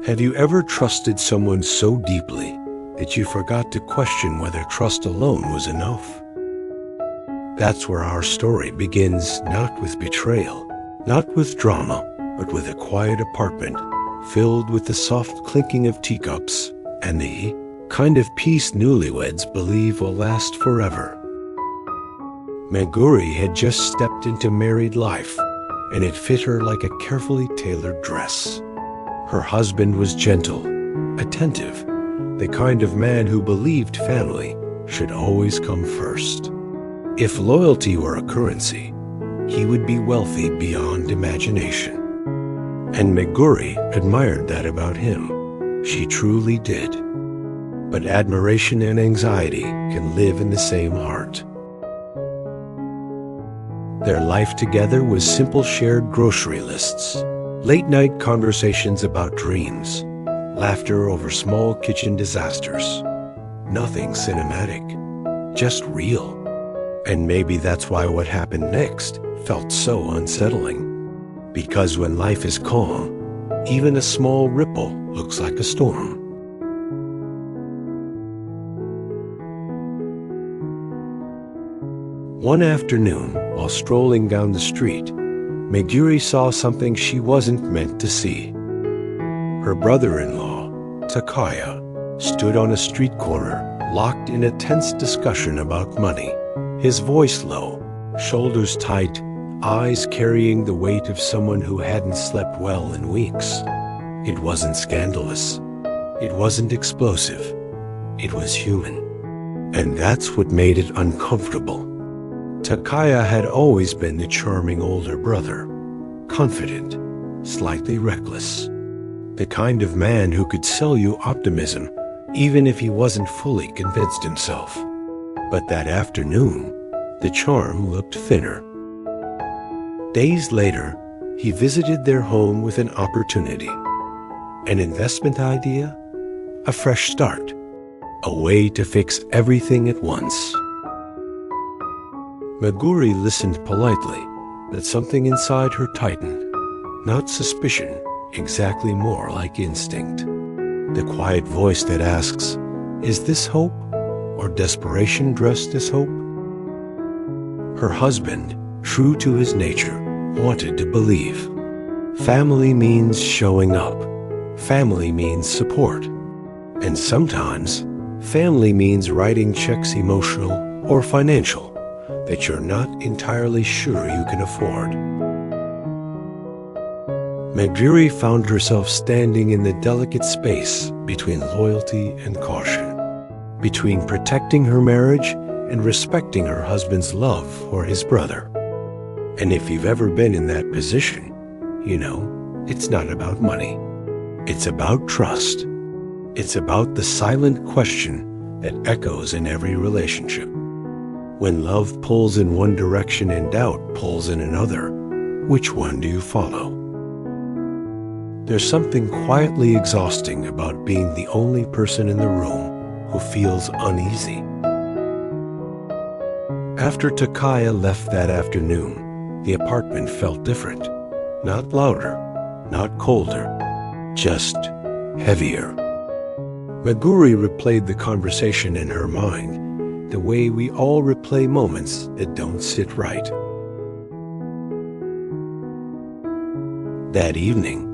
Have you ever trusted someone so deeply that you forgot to question whether trust alone was enough? That's where our story begins, not with betrayal, not with drama, but with a quiet apartment filled with the soft clinking of teacups and the kind of peace newlyweds believe will last forever. Meguri had just stepped into married life, and it fit her like a carefully tailored dress. Her husband was gentle, attentive, the kind of man who believed family should always come first. If loyalty were a currency, he would be wealthy beyond imagination. And Meguri admired that about him. She truly did. But admiration and anxiety can live in the same heart. Their life together was simple shared grocery lists, late-night conversations about dreams, laughter over small kitchen disasters. Nothing cinematic, just real. And maybe that's why what happened next felt so unsettling. Because when life is calm, even a small ripple looks like a storm. One afternoon, while strolling down the street, Meguri saw something she wasn't meant to see. Her brother-in-law, Takaya, stood on a street corner, locked in a tense discussion about money. His voice low, shoulders tight, eyes carrying the weight of someone who hadn't slept well in weeks. It wasn't scandalous. It wasn't explosive. It was human. And that's what made it uncomfortable. Takaya had always been the charming older brother, confident, slightly reckless. The kind of man who could sell you optimism even if he wasn't fully convinced himself. But that afternoon, the charm looked thinner. Days later, he visited their home with an opportunity. An investment idea, a fresh start, a way to fix everything at once. Meguri listened politely, but something inside her tightened. Not suspicion, exactly more like instinct. The quiet voice that asks, is this hope, or desperation dressed as hope? Her husband, true to his nature, wanted to believe. Family means showing up. Family means support. And sometimes, family means writing checks, emotional or financial, that you're not entirely sure you can afford. Meguri found herself standing in the delicate space between loyalty and caution, between protecting her marriage and respecting her husband's love for his brother. And if you've ever been in that position, you know, it's not about money. It's about trust. It's about the silent question that echoes in every relationship. When love pulls in one direction and doubt pulls in another, which one do you follow? There's something quietly exhausting about being the only person in the room who feels uneasy. After Takaya left that afternoon, the apartment felt different. Not louder, not colder, just heavier. Meguri replayed the conversation in her mind, the way we all replay moments that don't sit right. That evening,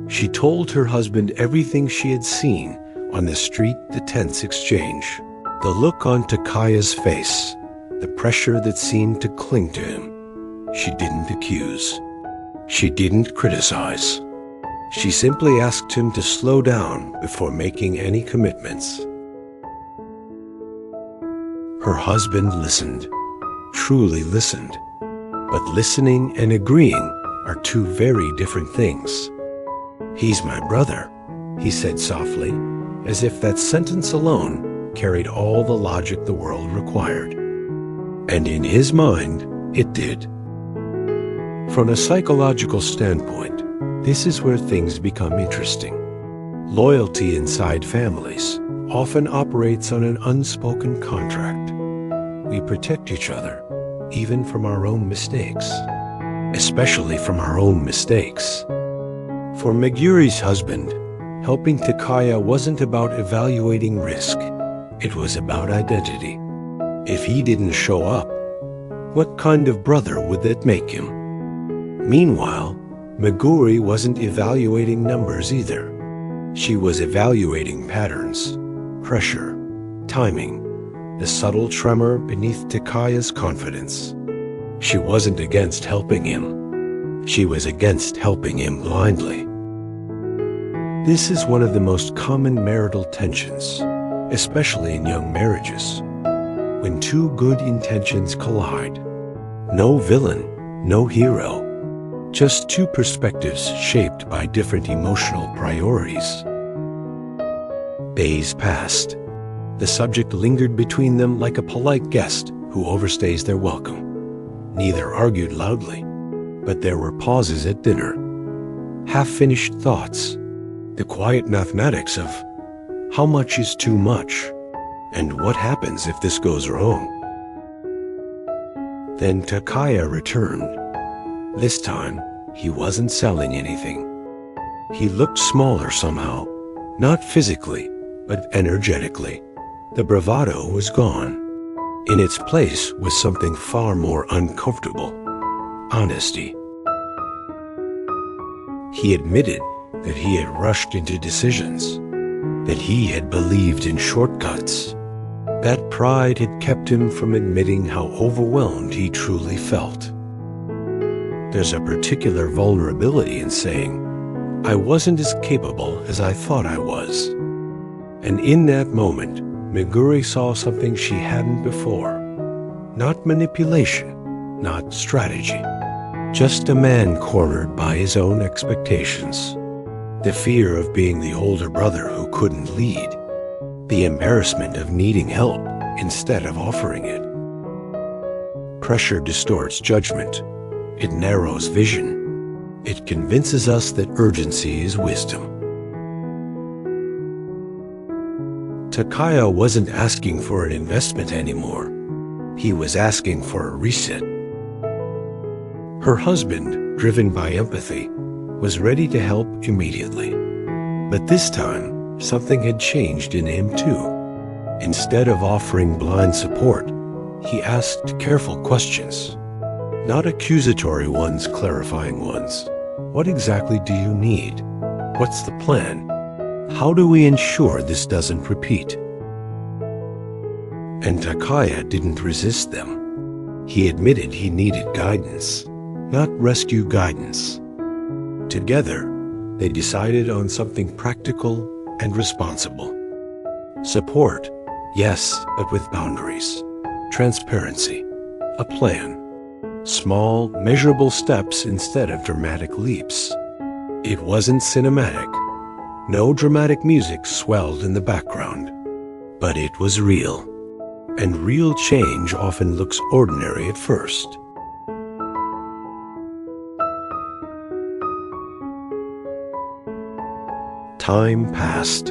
she told her husband everything she had seen on the street, the tense exchange, the look on Takaya's face, the pressure that seemed to cling to him. She didn't accuse. She didn't criticize. She simply asked him to slow down before making any commitments. Her husband listened, truly listened. But listening and agreeing are two very different things. "He's my brother," he said softly, as if that sentence alone carried all the logic the world required. And in his mind, it did. From a psychological standpoint, this is where things become interesting. Loyalty inside families often operates on an unspoken contract. We protect each other, even from our own mistakes, especially from our own mistakes. For Meguri's husband, Helping Takaya wasn't about evaluating risk. It was about identity. If he didn't show up, what kind of brother would that make him? Meanwhile, Meguri wasn't evaluating numbers either. She was evaluating patterns, pressure, timing, the subtle tremor beneath Takaya's confidence. She wasn't against helping him. She was against helping him blindly. This is one of the most common marital tensions, especially in young marriages. When two good intentions collide, no villain, no hero, just two perspectives shaped by different emotional priorities. Days passed. The subject lingered between them like a polite guest who overstays their welcome. Neither argued loudly, but there were pauses at dinner, half-finished thoughts, the quiet mathematics of how much is too much, and what happens if this goes wrong. Then Takaya returned. This time, he wasn't selling anything. He looked smaller somehow, not physically, but energetically. The bravado was gone. In its place was something far more uncomfortable: honesty. He admitted that he had rushed into decisions, that he had believed in shortcuts. That pride had kept him from admitting how overwhelmed he truly felt. There's a particular vulnerability in saying, "I wasn't as capable as I thought I was." And in that moment, Meguri saw something she hadn't before. Not manipulation, not strategy. Just a man cornered by his own expectations. The fear of being the older brother who couldn't lead. The embarrassment of needing help instead of offering it. Pressure distorts judgment. It narrows vision. It convinces us that urgency is wisdom. Takaya wasn't asking for an investment anymore. He was asking for a reset. Her husband, driven by empathy, was ready to help immediately. But this time, something had changed in him too. Instead of offering blind support, he asked careful questions. Not accusatory ones, clarifying ones. What exactly do you need? What's the plan? How do we ensure this doesn't repeat? And Takaya didn't resist them. He admitted he needed guidance, not rescue guidance. Together, they decided on something practical and responsible. Support, yes, but with boundaries. Transparency, a plan. Small, measurable steps instead of dramatic leaps. It wasn't cinematic. No dramatic music swelled in the background. But it was real. And real change often looks ordinary at first. Time passed.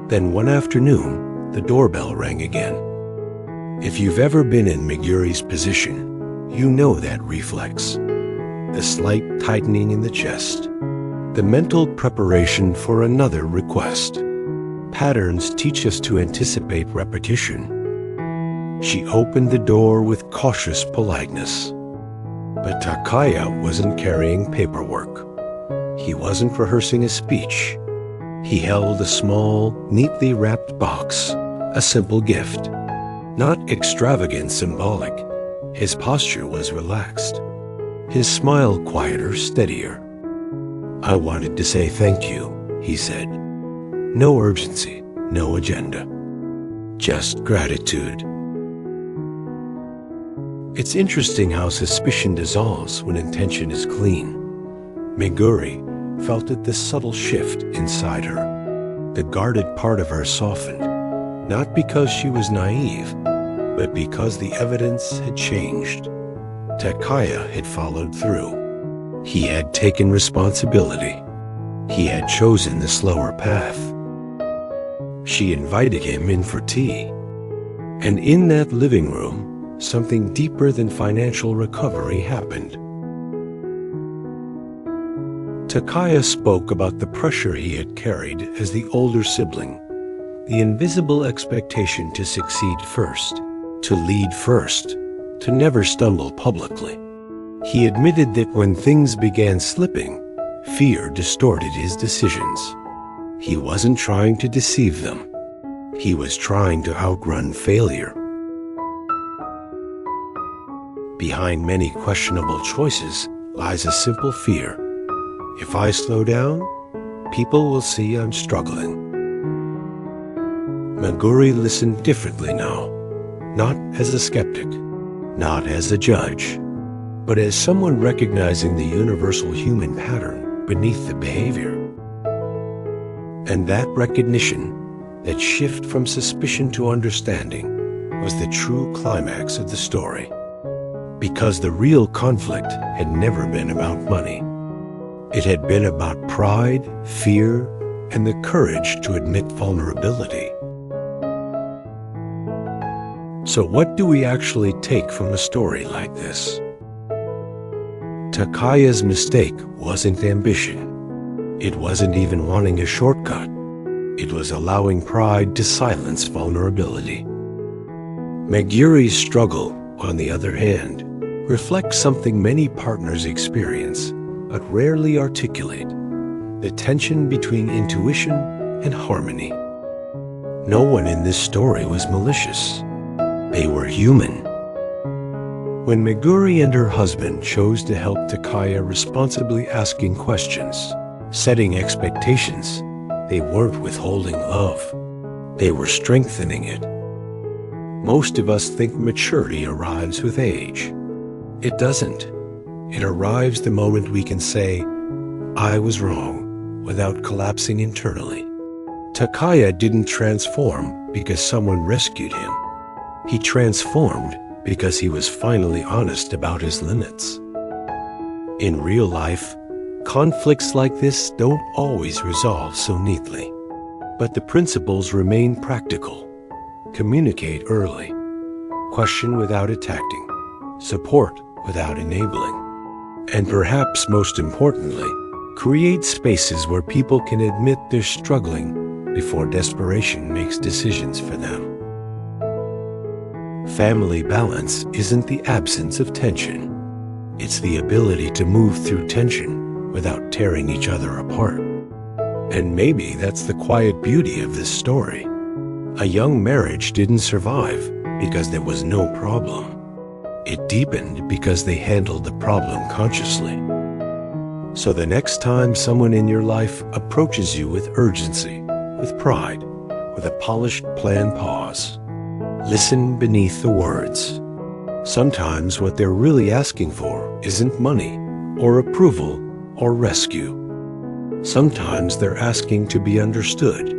Then one afternoon, the doorbell rang again. If you've ever been in Meguri's position, you know that reflex. The slight tightening in the chest. The mental preparation for another request. Patterns teach us to anticipate repetition. She opened the door with cautious politeness. But Takaya wasn't carrying paperwork. He wasn't rehearsing a speech. He held a small, neatly wrapped box, a simple gift. Not extravagant, symbolic. His posture was relaxed. His smile quieter, steadier. "I wanted to say thank you," he said. No urgency, no agenda. Just gratitude. It's interesting how suspicion dissolves when intention is clean. Meguri felt at this subtle shift inside her. The guarded part of her softened, not because she was naive, but because the evidence had changed. Takaya had followed through. He had taken responsibility. He had chosen the slower path. She invited him in for tea. And in that living room, something deeper than financial recovery happened. Takaya spoke about the pressure he had carried as the older sibling, the invisible expectation to succeed first, to lead first, to never stumble publicly. He admitted that when things began slipping, fear distorted his decisions. He wasn't trying to deceive them. He was trying to outrun failure. Behind many questionable choices lies a simple fear. If I slow down, people will see I'm struggling. Meguri listened differently now, not as a skeptic, not as a judge, but as someone recognizing the universal human pattern beneath the behavior. And that recognition, that shift from suspicion to understanding, was the true climax of the story. Because the real conflict had never been about money. It had been about pride, fear, and the courage to admit vulnerability. So what do we actually take from a story like this? Takaya's mistake wasn't ambition. It wasn't even wanting a shortcut. It was allowing pride to silence vulnerability. Meguri's struggle, on the other hand, reflects something many partners experience, but rarely articulate: the tension between intuition and harmony. No one in this story was malicious. They were human. When Meguri and her husband chose to help Takaya responsibly asking questions, setting expectations, they weren't withholding love. They were strengthening it. Most of us think maturity arrives with age. It doesn't. It arrives the moment we can say, I was wrong, without collapsing internally. Takaya didn't transform because someone rescued him. He transformed because he was finally honest about his limits. In real life, conflicts like this don't always resolve so neatly. But the principles remain practical. Communicate early. Question without attacking. Support without enabling. And perhaps most importantly, create spaces where people can admit they're struggling before desperation makes decisions for them. Family balance isn't the absence of tension. It's the ability to move through tension without tearing each other apart. And maybe that's the quiet beauty of this story. A young marriage didn't survive because there was no problem. It deepened because they handled the problem consciously. So the next time someone in your life approaches you with urgency, with pride, with a polished planned pause, listen beneath the words. Sometimes what they're really asking for isn't money, or approval, or rescue. Sometimes they're asking to be understood,